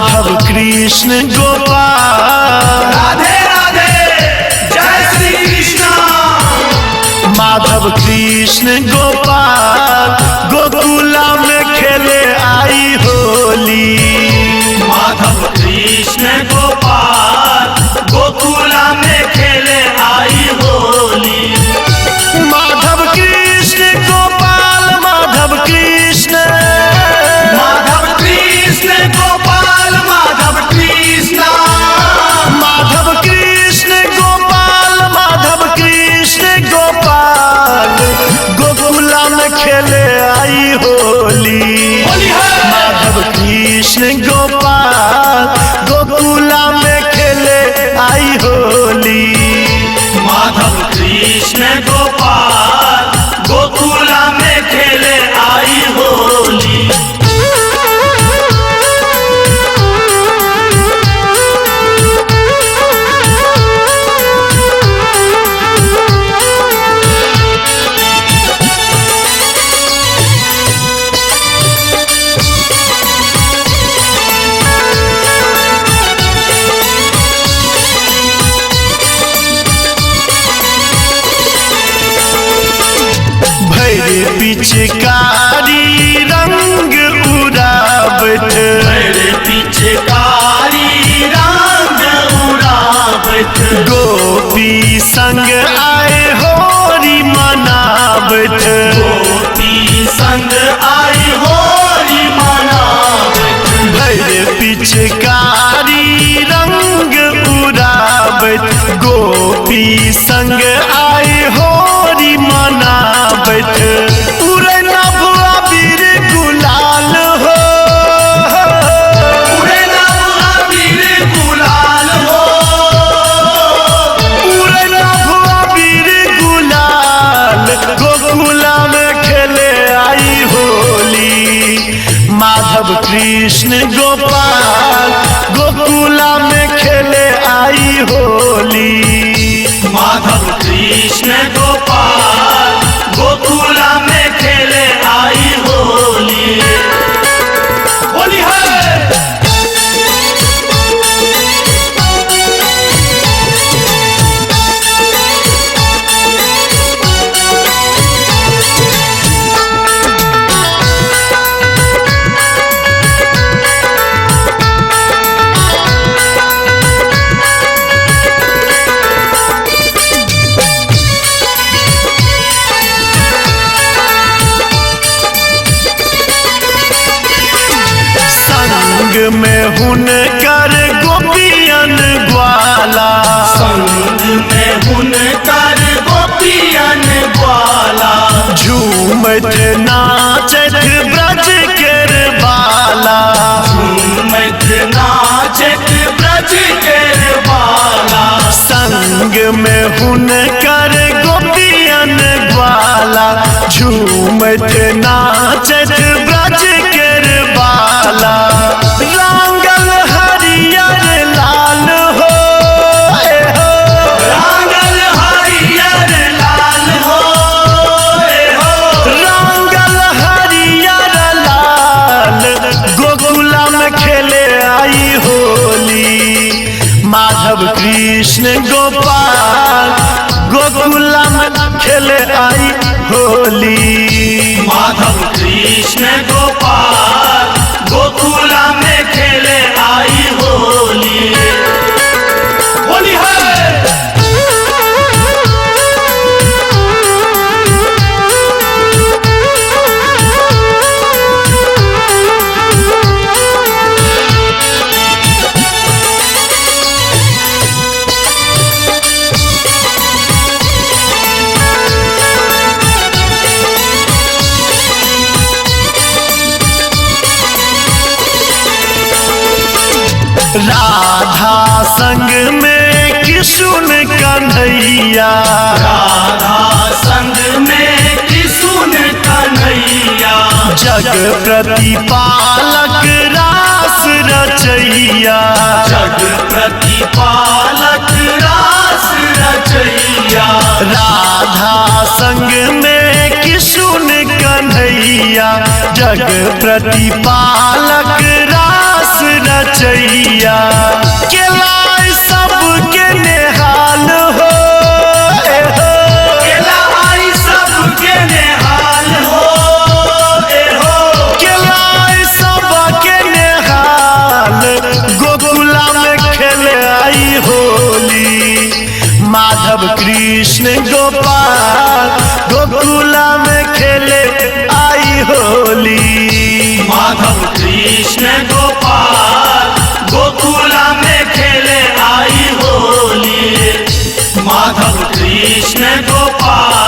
माधव कृष्ण गोपाल। राधे राधे जय श्री कृष्ण। माधव कृष्ण गोपाल गोकुला में खेले आई होली। माधव कृष्ण गोपाल गोकुला में खेले आई होली। माधव कृष्ण गोपाल माधव कृष्ण माधव कृष्ण गोपाल माधव कृष्ण। माधव कृष्ण गोपाल माधव कृष्ण गोपाल गोकुला में खेले आई होली। होली है। माधव कृष्ण गोपाल गोकुला में खेले आई होली। माधव कृष्ण गोपाल गोकुला में खेले आई होली। भैरे पिचकारी रंग उड़ावत। मेरे पीछे कारी रंग उड़ावत। गोपी संग आए होरी मनावत। गोपी संग आई होली मनावत। भैरे पिचकारी रंग उड़ावत। गोपी संग आए होरी मनावत। उड़े नभुआ बीर गुलाल हो। उड़े नभुआ बीर गुलाल हो। उड़े नभुआ बीर गुलाल गोकुला में खेले आई होली। माधव कृष्ण गोपाल गोकुला में खेले आई होली। माधव कृष्ण गोपाल गोकुला में खेले आई होली। होली है। संग में हुनकर गोपियन ग्वाला। संग में हुनकर गोपियन ग्वाला। झूमत नाचत ब्रज केर बाला। झूमत नाचत ब्रज केर बाला। संग में हुनकर गोपियन ग्वाला। झूमत नाचत ब्रज केर बाला। रंगल हरियर लाल हो। रंगल हरियर लाल हो। रंगल हरियर लाल गोकुला में खेले आई होली। माधव कृष्ण गोपाल गोकुला में खेले आई होली। माधव कृष्ण गोपाल गोकुला में खेले आई होली। होली है। राधा संग में किशुन कन्हैया। राधा संग में किशुन कन्हैया। जग प्रतिपालक रास रचैया। जग प्रतिपालक रास रचैया। राधा संग में किशुन कन्हैया। जग प्रतिपालक रास रचैया। कृष्ण गोपाल